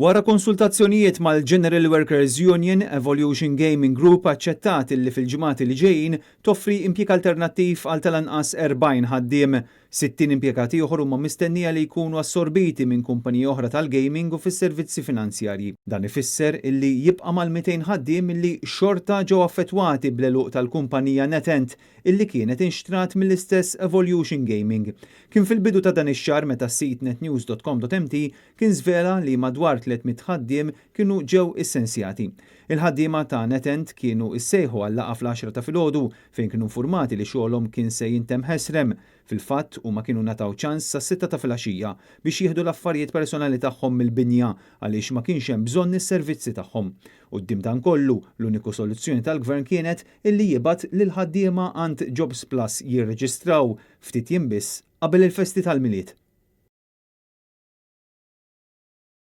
Wara konsultazzjonijiet mal-General Workers Union, Evolution Gaming Group aċċettat li fil-ġimgħati li ġejjin toffri impjieg alternattiv għal tal-anqas 40 ħaddiem. 60 impjegati oħra huma mistennija li jkunu assorbiti minn kumpaniji oħra tal-gaming u fis-servizzi finanzjarji. Dan ifisser illi jibqa' mal-200 ħaddiem illi xorta ġew affettwati bl-għeluq tal-kumpanija NetEnt illi kienet inxtrat mill-istess Evolution Gaming. Kien fil-bidu ta' dan ix-xahar meta s-sit netnews.com.mt kien żvela li madwar 300 ħaddiem kienu ġew essenzjati. Il-ħaddiema ta' NetEnt kienu issejħu għal laqgħa fl-10 ta' filgħodu fejn kienu informati li xogħolhom kien se jintemm ħesrem. Fil-fatt huma kienu nataw ċans sa' 6 ta' filgħaxija biex jieħdu l-affarijiet personali tagħhom mill-binja għaliex ma kienx hemm bżonn is-servizzi tagħhom. Quddiem dan kollu, l-uniku soluzzjoni tal-Gvern kienet illi jibgħat lil ħaddiema għand Jobs Plus jirreġistraw ftit jiem biss qabel il-festi tal-milied.